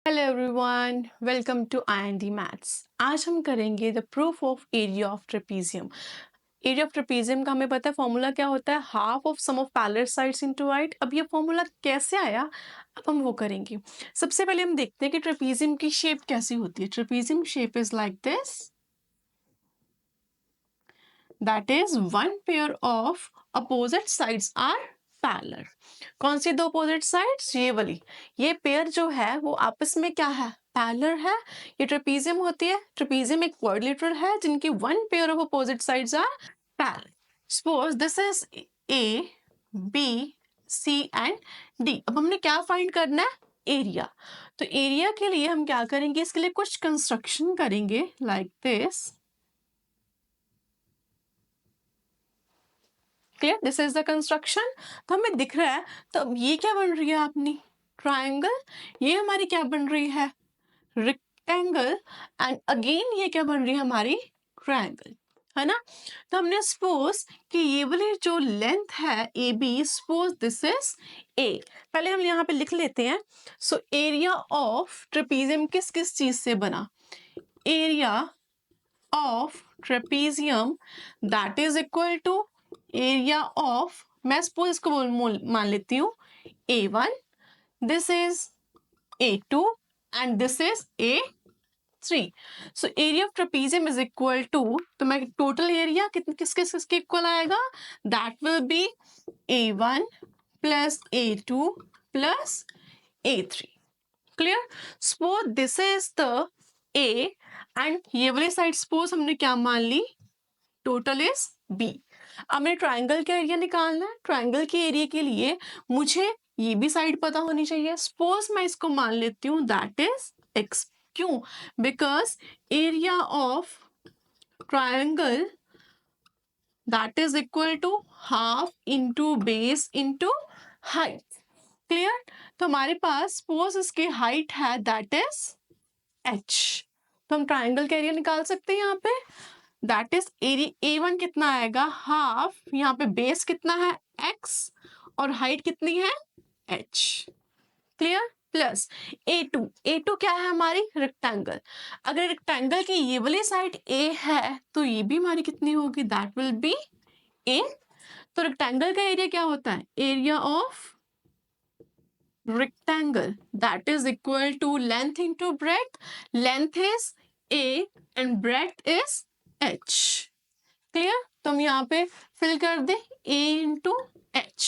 Hello everyone, welcome to IND maths. आज हम करेंगे the proof of area of trapezium. Area of trapezium का हमें पता है फॉर्मूला क्या होता है, half of sum of parallel sides into height. अब ये फॉर्मूला कैसे आया, अब हम वो करेंगे। सबसे पहले हम देखते हैं कि ट्रेपीजियम की शेप कैसी होती है। Trapezium shape is like this, that is one pair of opposite sides are parallel. कौन सी दो अपोजिट साइड्स? ये वाली। ये पेयर जो है वो आपस में क्या है, पैरेलल है। ये ट्रेपीजियम होती है। ट्रेपीजियम एक क्वाड्रिलेटरल है जिनकी one pair of opposite sides are parallel. Suppose this is A, B, C and D. अब हमने क्या फाइंड करना है? एरिया। तो एरिया के लिए हम क्या करेंगे, इसके लिए कुछ कंस्ट्रक्शन करेंगे like this. Clear? This is the construction. तो हमें दिख रहा है, तो अब ये क्या बन रही है अपनी? ट्रायंगल। ये हमारी क्या बन रही है? रेक्टेंगल। एंड अगेन ये क्या बन रही है हमारी? ट्रायंगल, है ना। तो हमने सपोज कि ये वाली जो लेंथ है A B, suppose this is A. पहले हम यहाँ पे लिख लेते हैं। सो एरिया ऑफ ट्रेपीजियम किस किस चीज से बना? Area of trapezium that is equal to area of, मैं सपोज इसको मान लेती हूँ A1, this is A2 and this is A3। So area of trapezium is equal to, तो मैं टोटल एरिया किस किस किसके इक्वल आएगा? That will be A1 plus A2 plus A3। Clear? Suppose this is the A and ये वाली side suppose हमने क्या मान ली? Total is B। अब हमें ट्राइंगल का एरिया निकालना है। ट्राइंगल के एरिया के लिए मुझे ये भी साइड पता होनी चाहिए। सपोज मैं इसको मान लेती हूँ दैट इज x। क्यों? Because area of triangle that is equal to half into base into height. Clear? तो हमारे पास सपोज इसकी हाइट है दैट इज h। तो हम ट्राइंगल का एरिया निकाल सकते हैं यहाँ पे। दैट इज एरिया A1 कितना आएगा? हाफ, यहाँ पे बेस कितना है? x, और हाइट कितनी है? h। क्लियर? प्लस A2 क्या है हमारी? रेक्टेंगल। अगर रेक्टेंगल की ये वाली साइड A है तो ये भी हमारी कितनी होगी? That will B A। तो रेक्टेंगल का एरिया क्या होता है? Area of rectangle that is equal to length into breadth. Length is A and breadth is h। Clear? तो हम यहाँ पे फिल कर दे A into h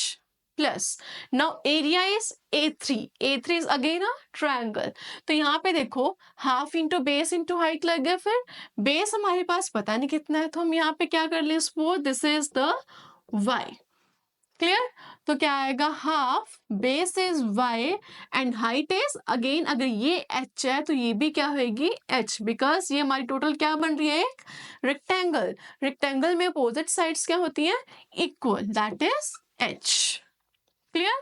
plus now area is A3। A3 is again a triangle. तो यहाँ पे देखो half into base into height लग गया। फिर बेस हमारे पास पता नहीं कितना है, तो हम यहाँ पे क्या कर ले? Suppose this is the y। Clear? तो क्या आएगा? Half base is y and height is, again अगर ये h है तो ये भी क्या होगी? h, बिकॉज ये हमारी टोटल क्या बन रही है? एक रेक्टेंगल। रेक्टेंगल में अपोजिट साइड्स क्या होती हैं? Equal, that is h। Clear?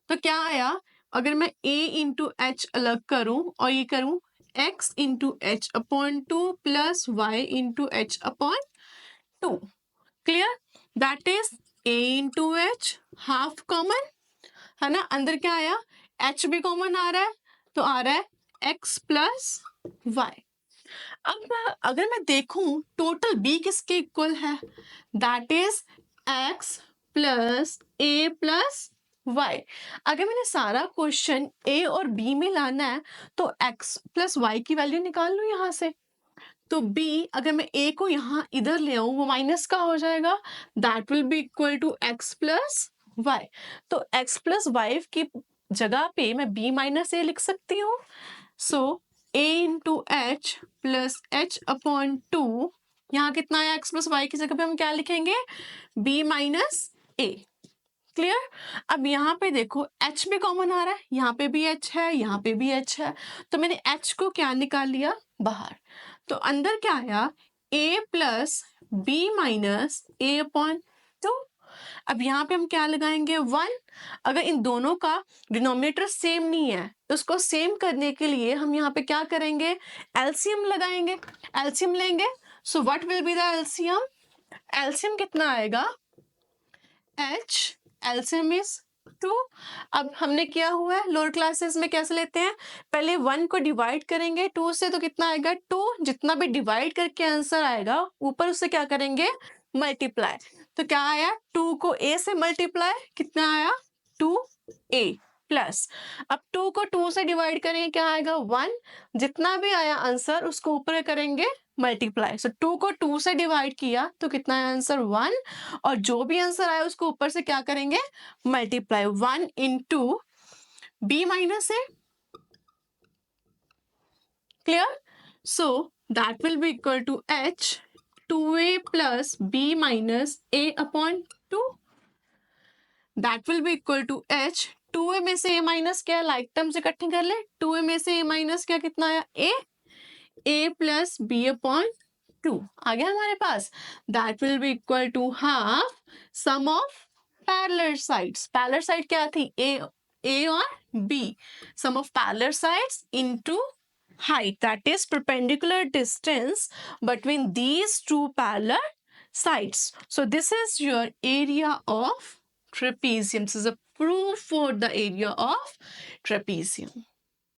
तो क्या आया? अगर मैं a इंटू एच अलग करूं और ये करूं x into H upon 2 plus y into H upon 2। Clear? That is a into H, half common है ना। अंदर क्या आया? h भी कॉमन आ रहा है, तो आ रहा है x प्लस वाई। अब अगर मैं देखूं टोटल b किसके इक्वल है? That is x plus a plus y। अगर मैंने सारा क्वेश्चन a और b में लाना है तो x प्लस y की वैल्यू निकाल लूं यहाँ से। तो b, अगर मैं a को यहाँ इधर ले आऊं वो माइनस का हो जाएगा। That will be equal to x plus Y. तो x प्लस वाई की जगह पे मैं b माइनस ए लिख सकती हूँ। सो a into H plus H upon 2, यहाँ कितना है? x प्लस वाई की जगह पे हम क्या लिखेंगे? b माइनस ए। क्लियर? अब यहाँ पे देखो h भी कॉमन आ रहा है, यहाँ पे भी h है, यहाँ पे भी h है, तो मैंने h को क्या निकाल लिया? बाहर। तो अंदर क्या आया? a plus B minus A upon 2। अब यहाँ पे हम क्या लगाएंगे? 1। अगर इन दोनों का डिनोमिनेटर सेम नहीं है तो उसको सेम करने के लिए हम यहाँ पे क्या करेंगे? एलसीएम लगाएंगे, एलसीएम लेंगे। So what will be the LCM? LCM कितना आएगा? h, LCM is 2। अब हमने किया हुआ है लोअर क्लासेस में कैसे लेते हैं, पहले 1 को डिवाइड करेंगे 2 से तो कितना आएगा 2, जितना भी डिवाइड करके आंसर आएगा ऊपर उससे क्या करेंगे मल्टीप्लाई। तो क्या आया 2 को a से मल्टीप्लाई कितना आया 2a प्लस, अब 2 को 2 से डिवाइड करेंगे क्या आएगा 1, जितना भी आया आंसर उसको ऊपर करेंगे मल्टीप्लाई। सो 2 को 2 से डिवाइड किया तो कितना है आंसर 1, और जो भी आंसर आया उसको ऊपर से क्या करेंगे मल्टीप्लाई। 1 इंटू b minus a, clear. So that will be equal to h 2a plus b minus a upon 2, that will be equal to h 2a में से a माइनस क्या है, लाइक टर्म्स इकट्ठे कर ले, 2a में से a माइनस क्या कितना आया a प्लस b अपॉन 2 आ गया हमारे पास। That will be equal to half sum of parallel sides, parallel side क्या थी a और b, sum of parallel sides into height, that is perpendicular distance between these two parallel sides. So this is your area of trapezium. This is a proof for the area of trapezium.